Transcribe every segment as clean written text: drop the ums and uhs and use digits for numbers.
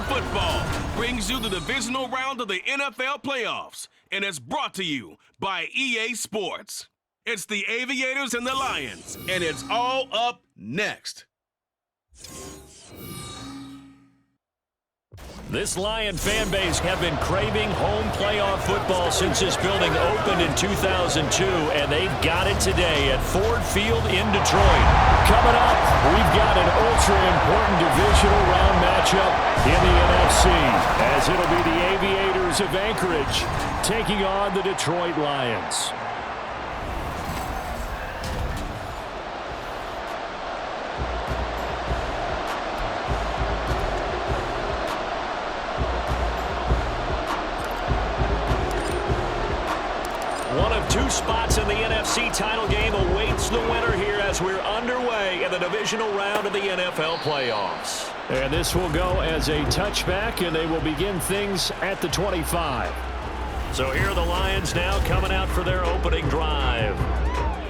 Football brings you the divisional round of the NFL playoffs, and it's brought to you by EA Sports. It's the Aviators and the Lions, and it's all up next. This Lion fan base have been craving home playoff football since this building opened in 2002, and they've got it today at Ford Field in Detroit. Coming up, we've got an ultra-important divisional round matchup in the NFC, as it'll be the Aviators of Anchorage taking on the Detroit Lions. One of two spots in the NFC title game awaits the winner here as we're underway in the divisional round of the NFL playoffs. And this will go as a touchback, and they will begin things at the 25. So here are the Lions now coming out for their opening drive.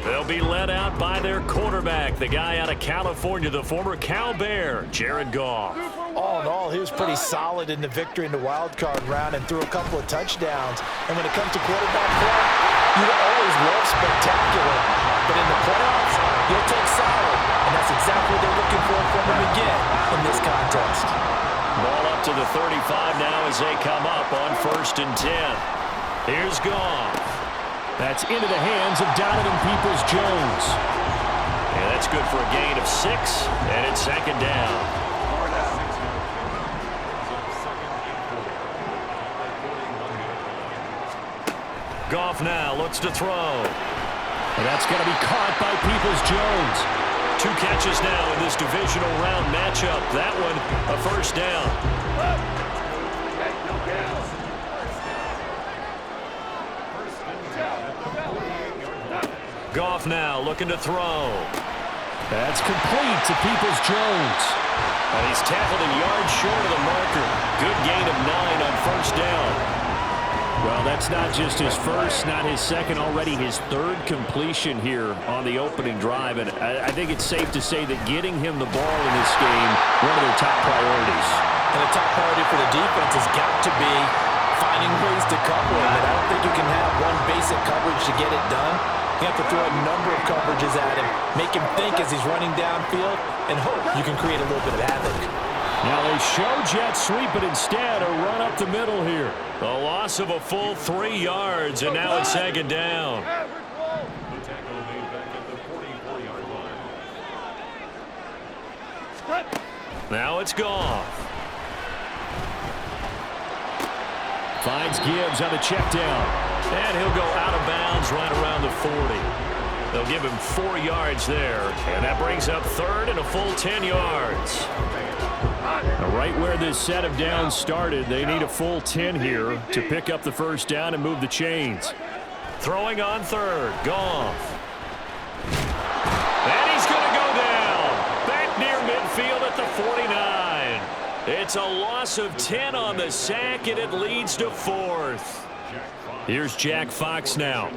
They'll be led out by their quarterback, the guy out of California, the former Cal Bear, Jared Goff. All in all, he was pretty solid in the victory in the wild card round and threw a couple of touchdowns. And when it comes to quarterback play, you always love spectacular. But in the playoffs, you'll take solid. And that's exactly what they're looking for from him again in this contest. Ball up to the 35 now as they come up on 1st and 10. Here's Goff. That's into the hands of Donovan Peoples-Jones. Yeah, that's good for a gain of 6, and it's 2nd down. Goff now looks to throw. And that's going to be caught by Peoples-Jones. 2 catches now in this divisional round matchup. That one a 1st down. Goff now looking to throw. That's complete to Peoples-Jones. And he's tackled a yard short of the marker. Good gain of 9 on 1st down. Well, that's not just his first, not his second, already his 3rd completion here on the opening drive. And I think it's safe to say that getting him the ball in this game, one of their top priorities. And the top priority for the defense has got to be finding ways to cover him. And I don't think you can have one basic coverage to get it done. You have to throw a number of coverages at him, make him think as he's running downfield, and hope you can create a little bit of havoc. Now they show jet sweep, but instead a run up the middle here. A loss of a full 3 yards, and now it's 2nd down. Now it's Goff. Finds Gibbs on the check down. And he'll go out of bounds right around the 40. They'll give him 4 yards there. And that brings up 3rd and a full 10 yards. Right where this set of downs started, they need a full 10 here to pick up the 1st down and move the chains. Throwing on 3rd, Goff. And he's going to go down. Back near midfield at the 49. It's a loss of 10 on the sack, and it leads to 4th. Here's Jack Fox now.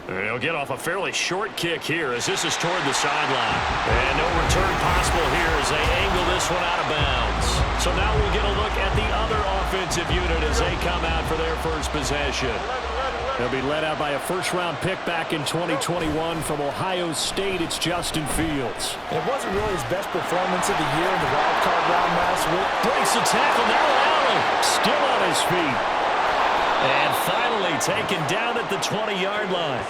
He'll get off a fairly short kick here as this is toward the sideline. And no return possible here as they angle this one out of bounds. So now we'll get a look at the other offensive unit as they come out for their first possession. They'll be led out by a 1st-round pick back in 2021 from Ohio State. It's Justin Fields. It wasn't really his best performance of the year in the wild card round last week. Breaks the tackle. Now Allen still on his feet. And finally taken down at the 20-yard line.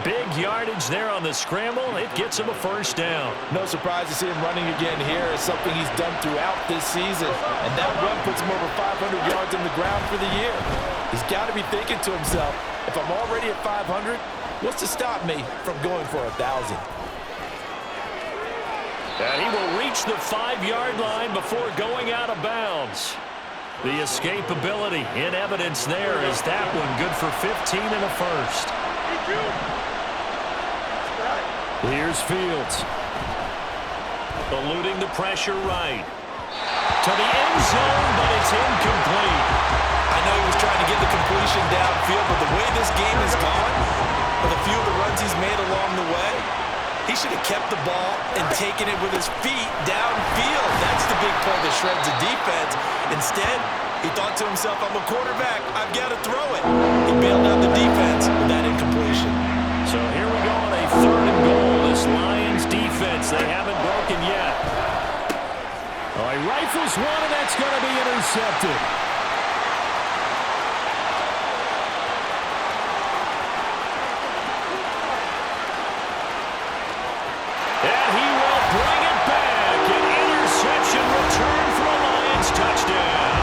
Big yardage there on the scramble. It gets him a 1st down. No surprise to see him running again here. It's something he's done throughout this season. And that run puts him over 500 yards on the ground for the year. He's got to be thinking to himself, if I'm already at 500, what's to stop me from going for 1,000? And he will reach the 5-yard line before going out of bounds. The escapability in evidence there is that one good for 15 and a 1st. Here's Fields. Eluding the pressure right. To the end zone, but it's incomplete. I know he was trying to get the completion downfield, but the way this game has gone, with a few of the runs he's made along the way, he He should have kept the ball and taken it with his feet downfield. That's the big play that shreds the defense. Instead, he thought to himself, I'm a quarterback. I've got to throw it. He bailed out the defense with that incompletion. So here we go on a 3rd and goal. This Lions defense, they haven't broken yet. Oh, he rifles one, and that's going to be intercepted. And he will bring it back. An interception return for a Lions touchdown.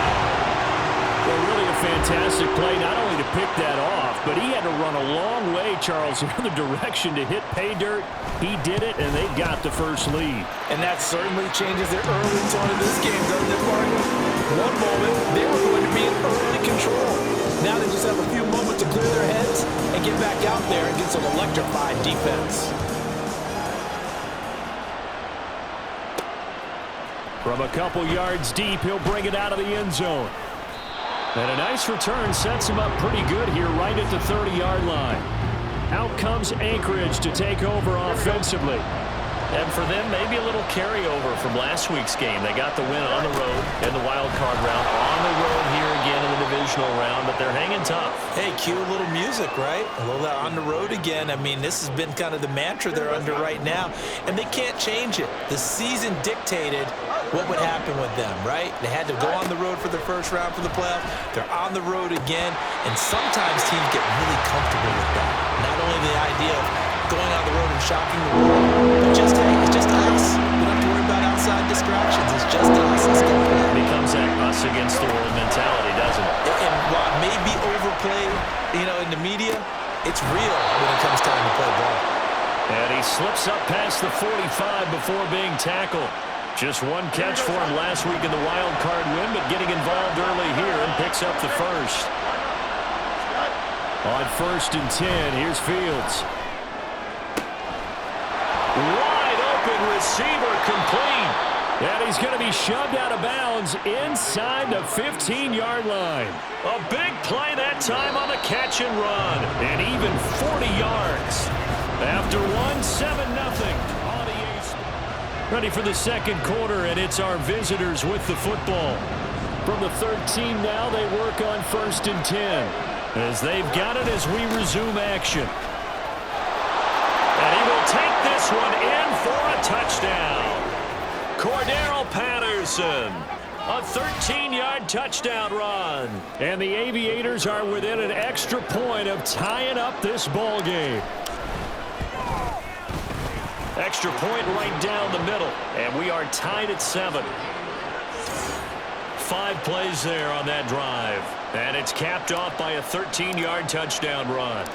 Well, really a fantastic play, not only to pick that off, but he had to run a long way, Charles, in the other direction to hit pay dirt. He did it, and they got the first lead. And that certainly changes their early tone of this game, doesn't it, Martin? One moment, they were going to be in early control. Now they just have a few moments to clear their heads and get back out there against an electrified defense. From a couple yards deep, he'll bring it out of the end zone. And a nice return sets him up pretty good here right at the 30-yard line. Out comes Anchorage to take over offensively. And for them, maybe a little carryover from last week's game. They got the win on the road in the wild card round. On the road here again in the divisional round, but they're hanging tough. Hey, cue a little music, right? A little on the road again. I mean, this has been kind of the mantra they're under right now, and they can't change it. The season dictated what would happen with them, right? They had to go on the road for the first round for the playoffs. They're on the road again, and sometimes teams get really comfortable with that. Not only the idea of going on the road and shocking the world, but just, hey, it's just us. We don't have to worry about outside distractions. It's just us. Let's go play. It becomes that us against the world mentality, doesn't it? And while it may be overplayed, in the media, it's real when it comes time to play ball. And he slips up past the 45 before being tackled. Just one catch for him last week in the wild card win, but getting involved early here and picks up the first. On 1st and 10, here's Fields. Wide open receiver complete. And he's going to be shoved out of bounds inside the 15-yard line. A big play that time on the catch and run. And even 40 yards. After 7-0. Ready for the second quarter, and it's our visitors with the football. From the 13 now, they work on 1st and 10. As they've got it as we resume action. And he will take this one in for a touchdown. Cordero Patterson. A 13-yard touchdown run. And the Aviators are within an extra point of tying up this ball game. Extra point right down the middle, and we are tied at 7. 5 plays there on that drive, and it's capped off by a 13-yard touchdown run.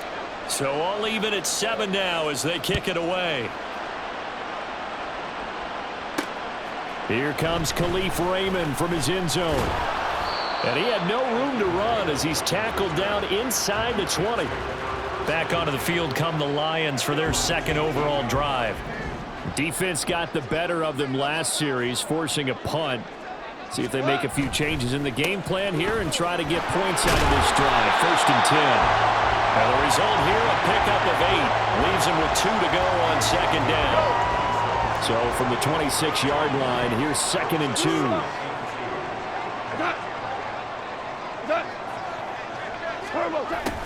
So all even at 7 now as they kick it away. Here comes Khalif Raymond from his end zone. And he had no room to run as he's tackled down inside the 20. Back onto the field come the Lions for their second overall drive. Defense got the better of them last series, forcing a punt. See if they make a few changes in the game plan here and try to get points out of this drive. 1st and 10. And the result here, a pickup of 8. Leaves them with 2 to go on 2nd down. So from the 26-yard line, here's 2nd and 2.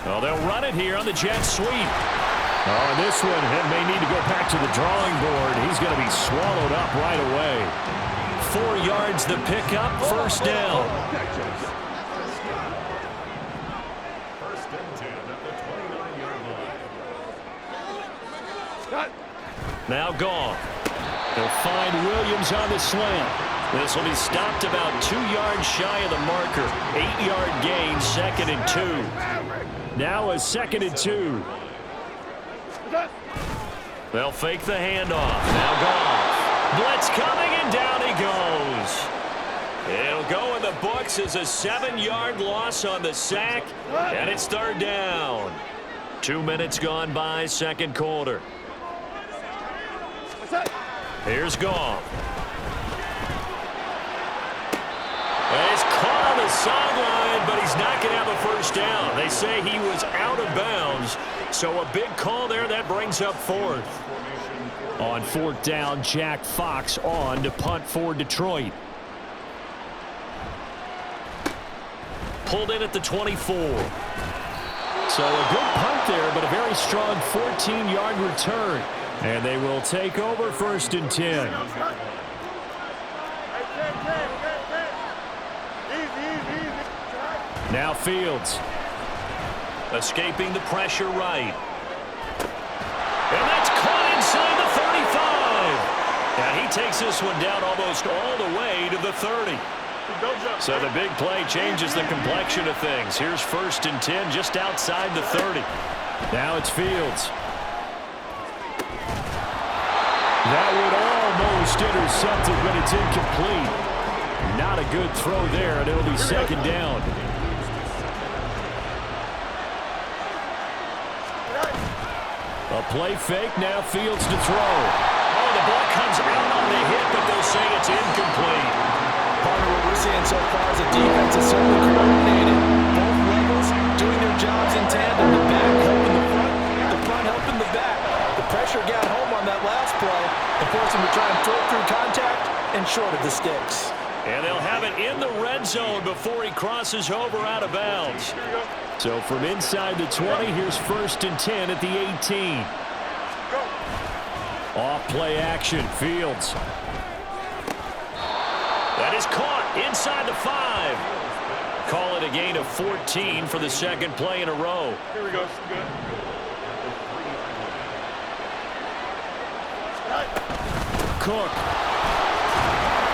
Well, they'll run it here on the jet sweep. Oh, and this one may need to go back to the drawing board. He's going to be swallowed up right away. 4 yards the pickup, 1st down. Now gone. They'll find Williams on the slant. This will be stopped about 2 yards shy of the marker. 8-yard gain, 2nd and 2. Now a 2nd and 2. They'll fake the handoff. Now gone. Blitz coming, and down he goes. It'll go in the books as a 7-yard loss on the sack, and it's 3rd down. 2 minutes gone by, 2nd quarter. Here's Goff. He's caught on the sideline, but he's not going to have a 1st down. They say he was out of bounds, so a big call there that brings up 4th. On fourth down, Jack Fox on to punt for Detroit. Pulled in at the 24. So a good punt there, but a very strong 14-yard return. And they will take over 1st and 10. Now Fields. Escaping the pressure right. And that's caught inside the 35. And he takes this one down almost all the way to the 30. So the big play changes the complexion of things. Here's 1st and 10 just outside the 30. Now it's Fields. That would almost intercept it, but it's incomplete. Not a good throw there, and it'll be 2nd down. A play fake, now Fields to throw. Oh, the ball comes out on the hit, but they'll say it's incomplete. Part of what we're seeing so far is the defense is certainly coordinated. Both levels doing their jobs in tandem. The back helping the front helping the back. The pressure got home on that last play and forced him to try and throw through contact and short of the sticks. And they'll have it in the red zone before he crosses over out of bounds. So from inside the 20, here's 1st and 10 at the 18. Off play action, Fields. That is caught inside the 5. Call it a gain of 14 for the 2nd play in a row. Here we go. Good. Cook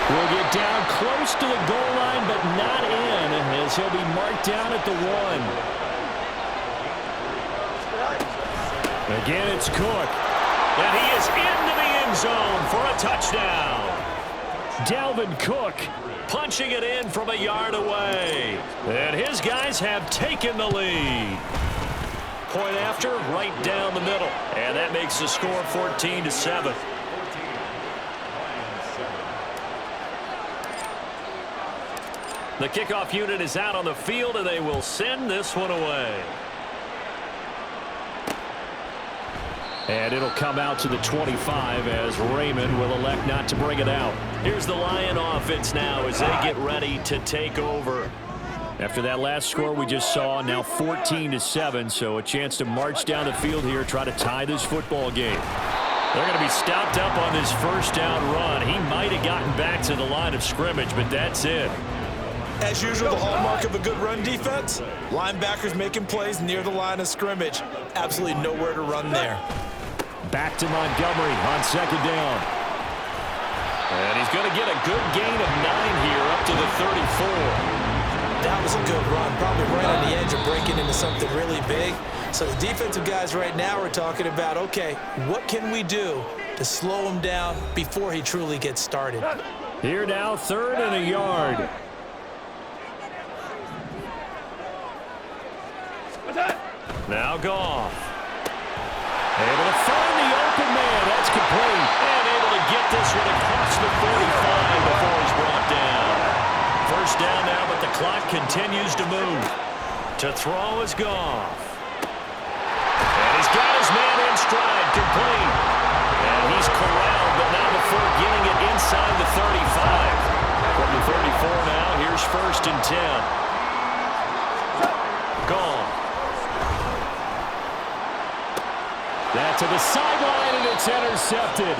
will get down close to the goal line, but not in, as he'll be marked down at the 1. Again, it's Cook. And he is into the end zone for a touchdown. Dalvin Cook punching it in from a yard away. And his guys have taken the lead. Point after, right down the middle. And that makes the score 14-7. The kickoff unit is out on the field, and they will send this one away. And it'll come out to the 25 as Raymond will elect not to bring it out. Here's the Lion offense now as they get ready to take over. After that last score we just saw, now 14-7, so a chance to march down the field here, try to tie this football game. They're going to be stopped up on this 1st down run. He might have gotten back to the line of scrimmage, but that's it. As usual, the hallmark of a good run defense, linebackers making plays near the line of scrimmage. Absolutely nowhere to run there. Back to Montgomery on 2nd down. And he's going to get a good gain of 9 here up to the 34. That was a good run. Probably right on the edge of breaking into something really big. So the defensive guys right now are talking about, okay, what can we do to slow him down before he truly gets started? Here now, 3rd and a yard. Now Goff. Able to find the open man. That's complete. And able to get this one across the 45 before he's brought down. 1st down now, but the clock continues to move. To throw is Goff. And he's got his man in stride, complete. And he's corralled, but not before getting it inside the 35. From the 34 now, here's 1st and 10. Goff. That to the sideline, and it's intercepted.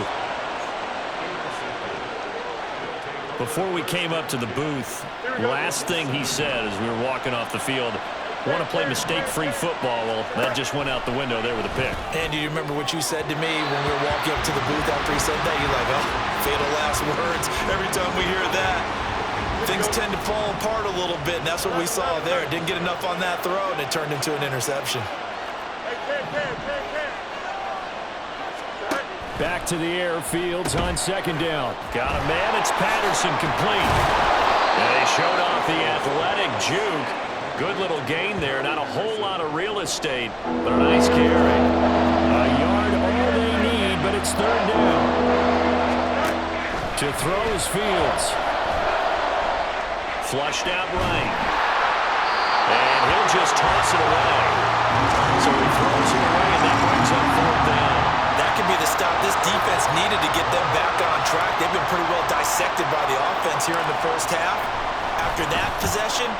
Before we came up to the booth, last thing he said as we were walking off the field, want to play mistake-free football. Well, that just went out the window there with a pick. Andy, you remember what you said to me when we were walking up to the booth after he said that? You're like, oh, fatal last words. Every time we hear that, things tend to fall apart a little bit, and that's what we saw there. Didn't get enough on that throw, and it turned into an interception. Back to the air, Fields on 2nd down. Got a man, it's Patterson, complete. And they showed off the athletic juke. Good little gain there, not a whole lot of real estate, but a nice carry. A yard, all they need, but it's 3rd down. To throw is Fields. Flushed out right. And he'll just toss it away. So he throws it away, and that brings up 4th down. That could be the stop this defense needed to get them back on track. They've been pretty well dissected by the offense here in the first half. After that possession,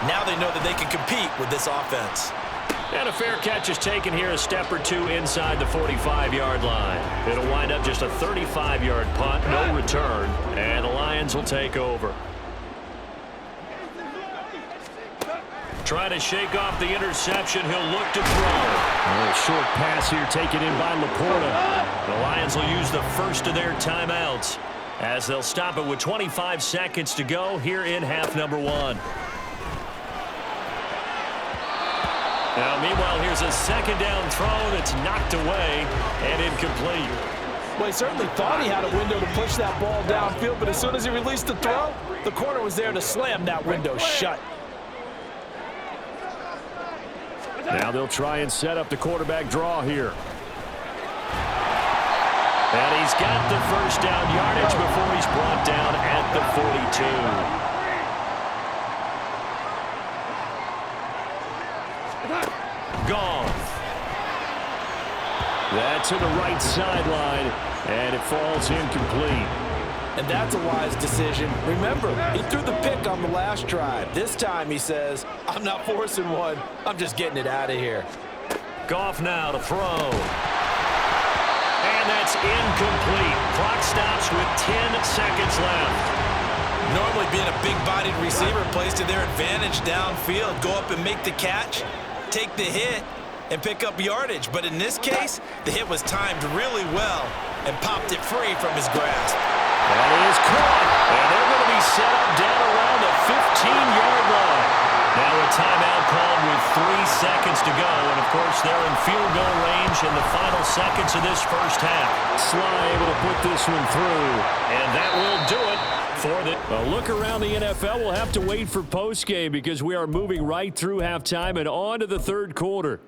now they know that they can compete with this offense. And a fair catch is taken here, a step or two inside the 45-yard line. It'll wind up just a 35-yard punt, no return, and the Lions will take over. Trying to shake off the interception, he'll look to throw. A little short pass here taken in by Laporta. The Lions will use the first of their timeouts as they'll stop it with 25 seconds to go here in half number one. Now, meanwhile, here's a second down throw that's knocked away and incomplete. Well, he certainly thought he had a window to push that ball downfield, but as soon as he released the throw, the corner was there to slam that window shut. Now they'll try and set up the quarterback draw here. And he's got the first down yardage before he's brought down at the 42. Goff. That's to the right sideline, and it falls incomplete. And that's a wise decision. Remember, he threw the pick on the last drive. This time he says, I'm not forcing one. I'm just getting it out of here. Goff now to throw. And that's incomplete. Clock stops with 10 seconds left. Normally being a big-bodied receiver plays to their advantage downfield. Go up and make the catch, take the hit, and pick up yardage. But in this case, the hit was timed really well and popped it free from his grasp. That is caught, and they're going to be set up down around the 15-yard line. Now a timeout called with 3 seconds to go, and of course they're in field goal range in the final seconds of this first half. Sly able to put this one through, and that will do it for the... A look around the NFL, we'll have to wait for postgame because we are moving right through halftime and on to the third quarter.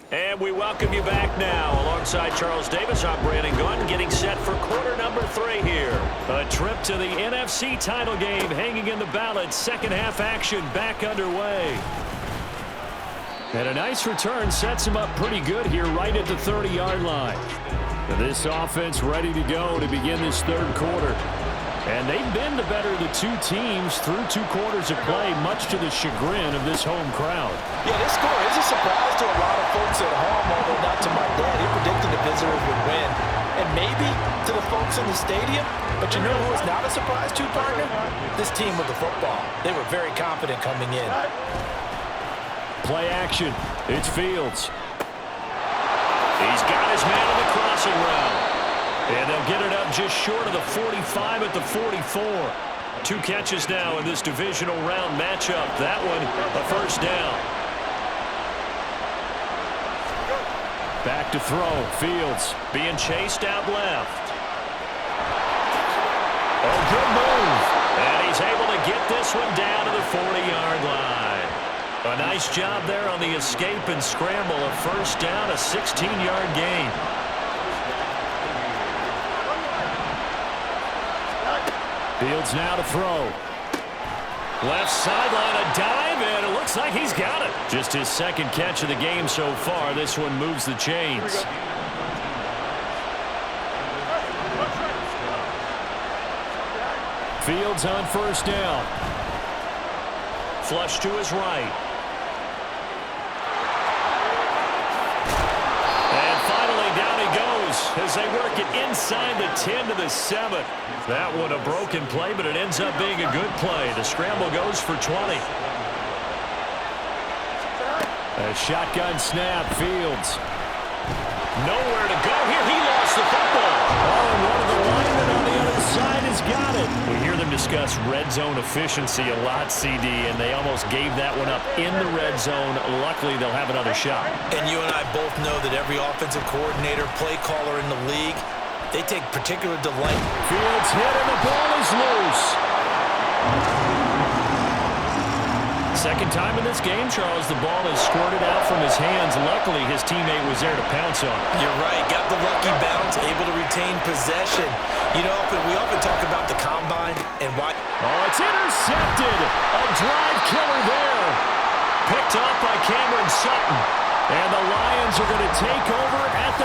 And we welcome you back now. Alongside Charles Davis, I'm Brandon Gaudin, getting set for quarter number 3 here. A trip to the NFC title game hanging in the balance. Second half action back underway. And a nice return sets him up pretty good here right at the 30-yard line. And this offense ready to go to begin this third quarter. And they've been the better of the two teams through 2 quarters of play, much to the chagrin of this home crowd. Yeah, this score is a surprise to a lot of folks at home, although not to my dad. He predicted the visitors would win. And maybe to the folks in the stadium. But you know who is not a surprise to, partner? This team with the football. They were very confident coming in. Play action. It's Fields. He's got his man on the crossing route. And they'll get it up just short of the 45 at the 44. 2 catches now in this divisional round matchup. That one, a first down. Back to throw. Fields being chased out left. Oh, good move. And he's able to get this one down to the 40-yard line. A nice job there on the escape and scramble. A first down, a 16-yard gain. Fields now to throw. Left sideline, a dive, and it looks like he's got it. Just his second catch of the game so far. This one moves the chains. Fields on first down. Flush to his right. And finally down he goes as they work it inside the 10 to the 7. That one a broken play, but it ends up being a good play. The scramble goes for 20. A shotgun snap, Fields. Nowhere to go here. He lost the football. Oh, and one of the linemen on the other side has got it. We hear them discuss red zone efficiency a lot, CD, and they almost gave that one up in the red zone. Luckily, they'll have another shot. And you and I both know that every offensive coordinator, play caller in the league, they take particular delight. Fields hit and the ball is loose. Second time in this game, Charles, the ball is squirted out from his hands. Luckily, his teammate was there to pounce on it. You're right. Got the lucky bounce, able to retain possession. You know, we often talk about the combine and why. Oh, it's intercepted. A drive killer there. Picked up by Cameron Sutton. And the Lions are going to take over at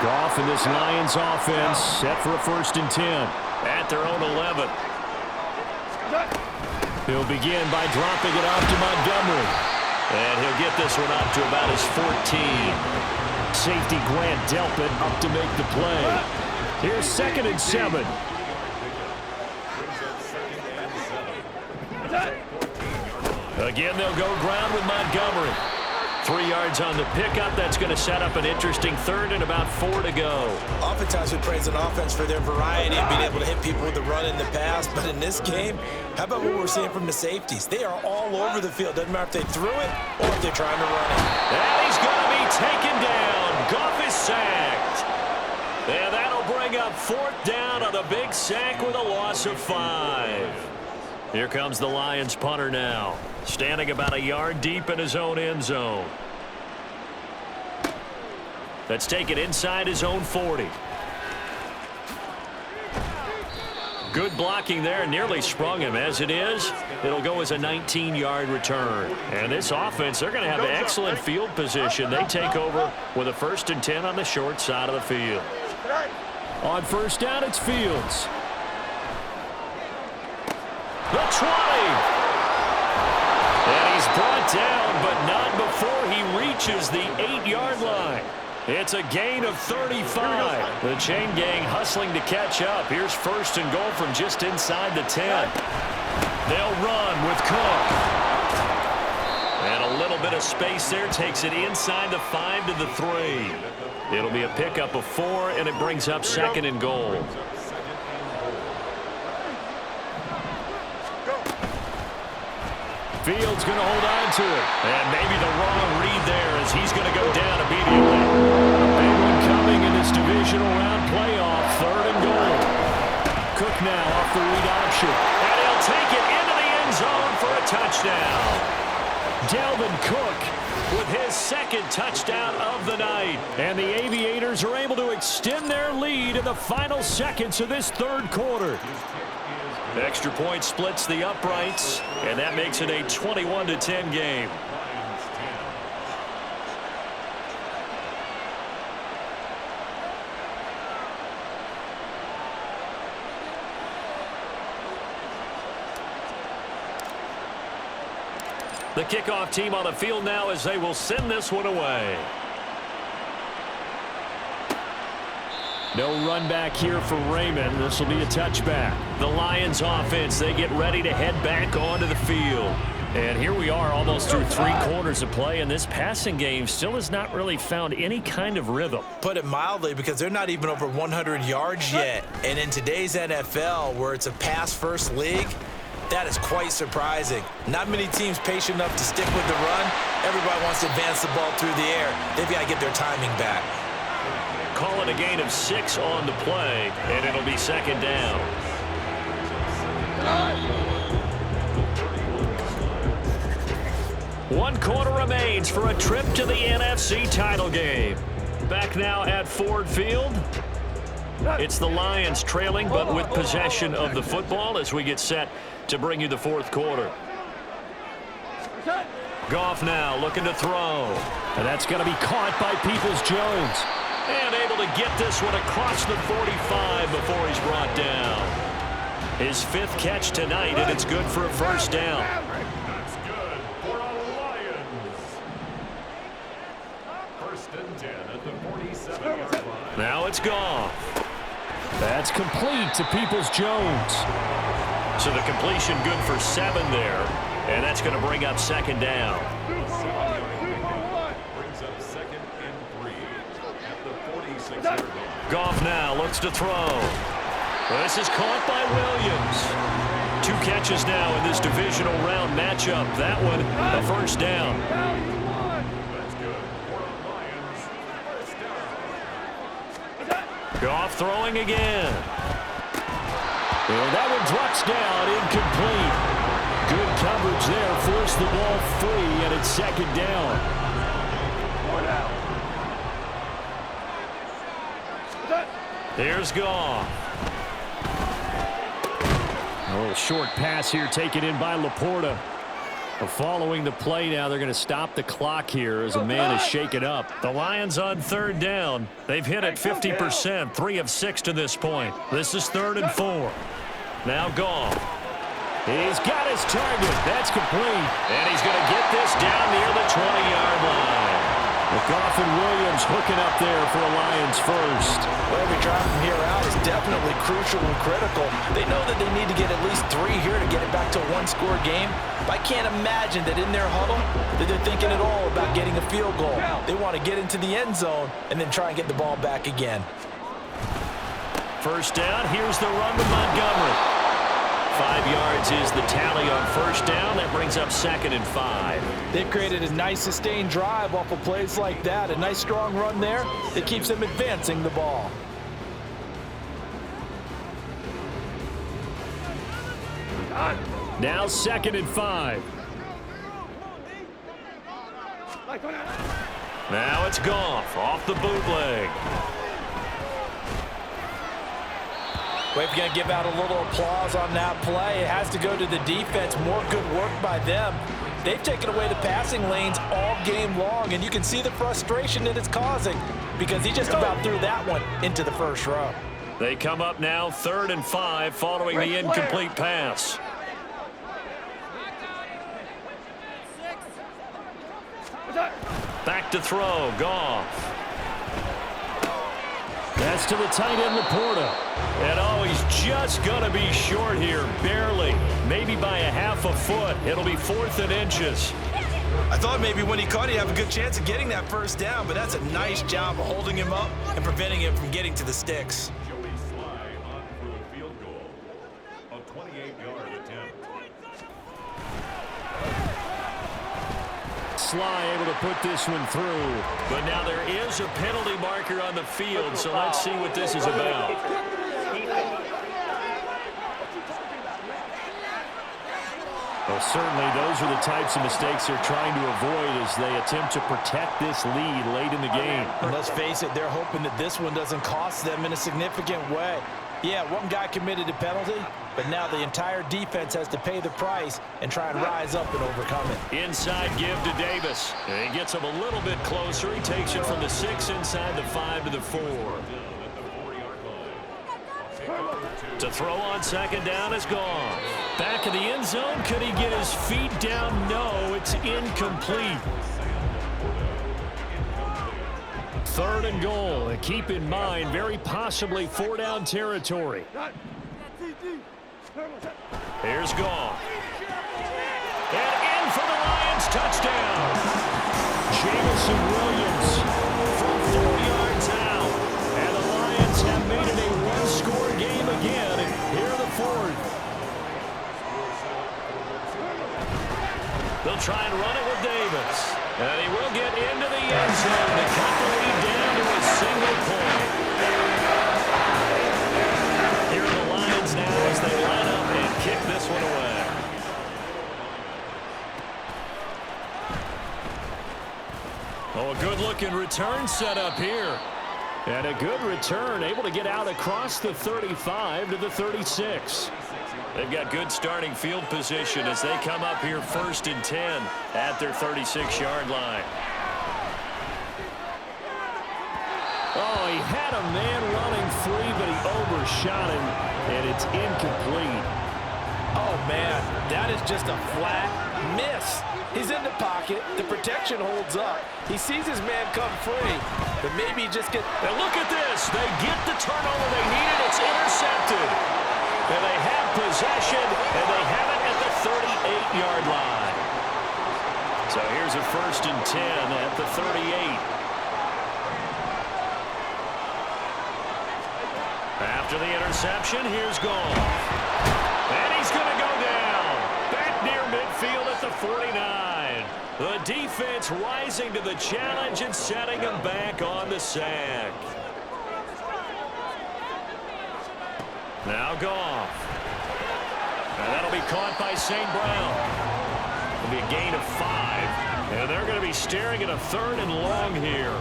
Goff in this Lions offense set for a 1st and 10. At their own 11. He'll begin by dropping it off to Montgomery. And he'll get this one up to about his 14. Safety Grant Delpit up to make the play. Here's 2nd and 7. Again, they'll go ground with Montgomery. 3 yards on the pickup. That's going to set up an interesting 3rd and about 4 to go. Oftentimes we praise an offense for their variety of being able to hit people with the run in the pass. But in this game, how about what we're seeing from the safeties? They are all over the field. Doesn't matter if they threw it or if they're trying to run it. And he's going to be taken down. Goff is sacked. And that'll bring up 4th down on the big sack with a loss of 5. Here comes the Lions punter now, standing about a yard deep in his own end zone. That's taken inside his own 40. Good blocking there, nearly sprung him. As it is, it'll go as a 19-yard return. And this offense, they're going to have excellent field position. They take over with a 1st and 10 on the short side of the field. On 1st down, it's Fields. The 20. And he's brought down, but not before he reaches the 8-yard line. It's a gain of 35. The chain gang hustling to catch up. Here's 1st and goal from just inside the 10. They'll run with Cook. And a little bit of space there takes it inside the 5 to the 3. It'll be a pickup of 4, and it brings up 2nd and goal. Fields going to hold on to it. And maybe the wrong read there as he's going to go down immediately. A big one coming in this divisional round playoff. 3rd and goal. Cook now off the read option. And he'll take it into the end zone for a touchdown. Dalvin Cook with his 2nd touchdown of the night. And the Aviators are able to extend their lead in the final seconds of this 3rd quarter. Extra point splits the uprights, and that makes it a 21-10 game. The kickoff team on the field now as they will send this one away. No run back here for Raymond. This will be a touchback. The Lions offense, they get ready to head back onto the field. And here we are almost through 3 quarters of play, and this passing game still has not really found any kind of rhythm. Put it mildly, because they're not even over 100 yards yet. And in today's NFL, where it's a pass-first league, that is quite surprising. Not many teams patient enough to stick with the run. Everybody wants to advance the ball through the air. They've got to get their timing back. Call it a gain of 6 on the play, and it'll be 2nd down. One quarter remains for a trip to the NFC title game. Back now at Ford Field. It's the Lions trailing, but with possession of the football as we get set to bring you the 4th quarter. Goff now looking to throw. And that's going to be caught by Peoples-Jones. And able to get this one across the 45 before he's brought down. His 5th catch tonight, and it's good for a 1st down. That's good for a Lions. 1st and 10 at the 47-yard line. Now it's Goff. That's complete to Peoples-Jones. So the completion good for 7 there. And that's going to bring up 2nd down. Brings up 2nd and 3 at the 46-yard line. Goff now looks to throw. This is caught by Williams. 2 catches now in this divisional round matchup. That one, a 1st down. That's good for a Lions. 1st down. Goff throwing again. And that one drops down, incomplete. Good coverage there, forced the ball free, and it's 2nd down. Here's Goff. A little short pass here taken in by Laporta. Following the play now, they're going to stop the clock here as a man is shaken up. The Lions on third down. They've hit it 50%, 3 of 6 to this point. This is 3rd and 4. Now Goff. He's got his target. That's complete. And he's going to get this down near the 20-yard line. Goff and Williams hooking up there for a Lions first. Well, every drive from here out is definitely crucial and critical. They know that they need to get at least 3 here to get it back to a one-score game. But I can't imagine that in their huddle that they're thinking at all about getting a field goal. They want to get into the end zone and then try and get the ball back again. First down, here's the run to Montgomery. 5 yards is the tally on first down. That brings up 2nd and 5. They've created a nice sustained drive off of plays like that. A nice strong run there that keeps them advancing the ball. Now 2nd and 5. Now it's Goff off the bootleg. Well, if you're going to give out a little applause on that play, it has to go to the defense. More good work by them. They've taken away the passing lanes all game long, and you can see the frustration that it's causing because he just about threw that one into the first row. They come up now 3rd and 5 following the incomplete pass. Back to throw, Goff. That's to the tight end, Laporta. And oh, he's just going to be short here, barely. Maybe by a half a foot. It'll be 4th and inches. I thought maybe when he caught it, he'd have a good chance of getting that first down, but that's a nice job of holding him up and preventing him from getting to the sticks. Joey Sly on for a field goal. A 28-yard attempt. Sly able to put this one through. But now there is a penalty marker on the field, so let's see what this is about. Well, certainly those are the types of mistakes they're trying to avoid as they attempt to protect this lead late in the game. And let's face it, they're hoping that this one doesn't cost them in a significant way. Yeah, one guy committed a penalty, but now the entire defense has to pay the price and try and rise up and overcome it. Inside give to Davis. And he gets him a little bit closer. He takes it from the 6 inside the 5 to the 4. To throw on 2nd down is gone. Back in the end zone. Could he get his feet down? No, it's incomplete. 3rd and goal. And keep in mind, very possibly 4-down territory. Here's Goff. And in for the Lions. Touchdown. Jamison Williams from 4 yards out. And the Lions have made it a one-score game again. And here are the 4th. They'll try and run it with Davis. And he will get into the end zone to cut the lead down to a single point. Here are the Lions now as they line up and kick this one away. Oh, a good-looking return set up here. And a good return, able to get out across the 35 to the 36. They've got good starting field position as they come up here 1st and 10 at their 36-yard line. Oh, he had a man running free, but he overshot him, and it's incomplete. Oh, man, that is just a flat miss. He's in the pocket. The protection holds up. He sees his man come free, but maybe just get... And look at this. They get the turnover they needed. It's intercepted. And they have possession, and they have it at the 38-yard line. So here's a 1st and 10 at the 38. After the interception, here's Goff. And he's going to go down. Back near midfield at the 49. The defense rising to the challenge and setting him back on the sack. Now Goff. And that'll be caught by St. Brown. It'll be a gain of 5. And they're going to be staring at a 3rd and long here.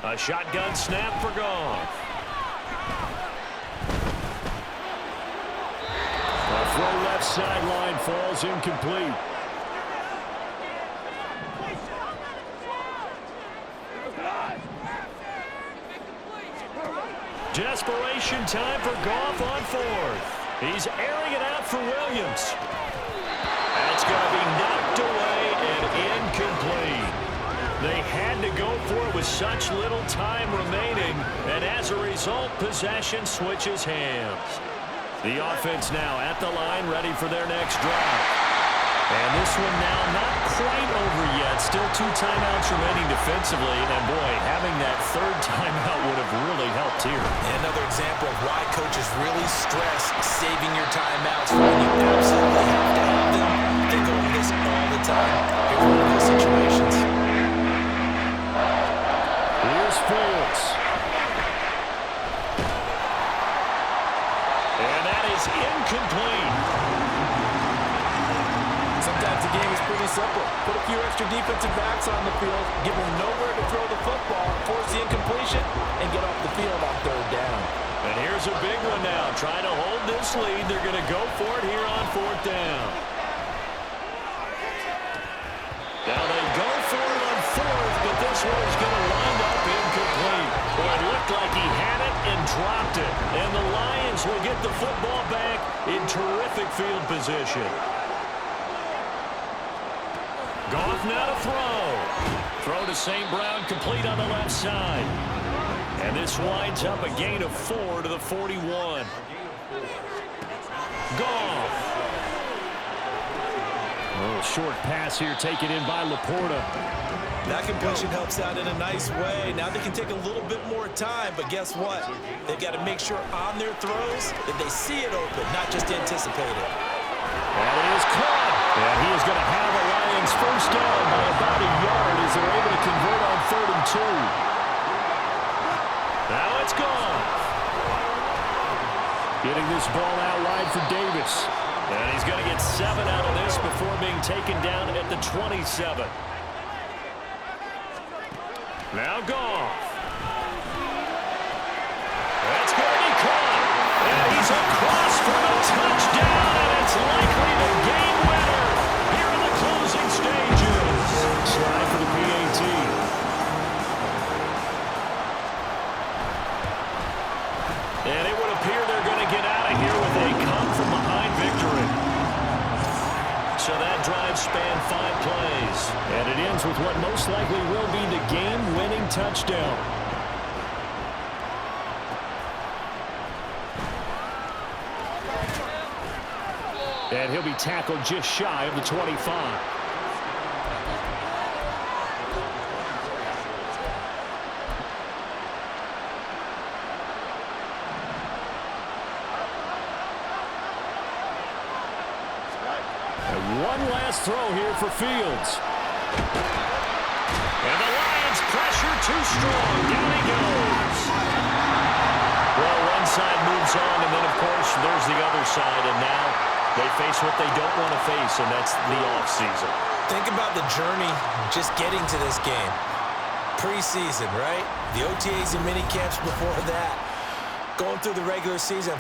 A shotgun snap for Goff. throw left sideline falls incomplete. Desperation time for Goff on fourth. He's airing it out for Williams. That's going to be knocked away and incomplete. They had to go for it with such little time remaining, and as a result, possession switches hands. The offense now at the line, ready for their next drive. And this one now not quite over yet. Still 2 timeouts remaining defensively. And, boy, having that third timeout would have really helped here. And another example of why coaches really stress saving your timeouts when you absolutely have to have them. They go over this all the time. Here's one of those situations. Here's Fields. And that is incomplete. Sometimes the game is pretty simple. Put a few extra defensive backs on the field, give them nowhere to throw the football, force the incompletion, and get off the field on third down. And here's a big one now. Trying to hold this lead. They're going to go for it here on fourth down. Now they go for it on fourth, but this one is going to wind up incomplete. Well, it looked like he had it and dropped it. And the Lions will get the football back in terrific field position. Goff now to throw. Throw to St. Brown, complete on the left side. And this winds up a gain of 4 to the 41. Goff. A little short pass here taken in by Laporta. That completion helps out in a nice way. Now they can take a little bit more time, but guess what? They've got to make sure on their throws that they see it open, not just anticipate it. That is caught. And he is going to have a Lions first down by about a yard as they're able to convert on 3rd and 2. Now it's gone. Getting this ball out wide for Davis. And he's going to get 7 out of this before being taken down at the 27. Now Goff. That's going to be caught. And he's across for the touchdown. And it's likely the game winner here in the closing stages. Slide for the PAT. And it would appear they're going to get out of here with a come-from-behind victory. So that drive spanned 5 plays. And it ends with what most likely will be the game-winning touchdown. And he'll be tackled just shy of the 25. One last throw here for Fields. And the Lions pressure too strong. Down he goes. Well, one side moves on, and then, of course, there's the other side. And now they face what they don't want to face, and that's the offseason. Think about the journey just getting to this game. Preseason, right? The OTAs and mini camps before that. Going through the regular season.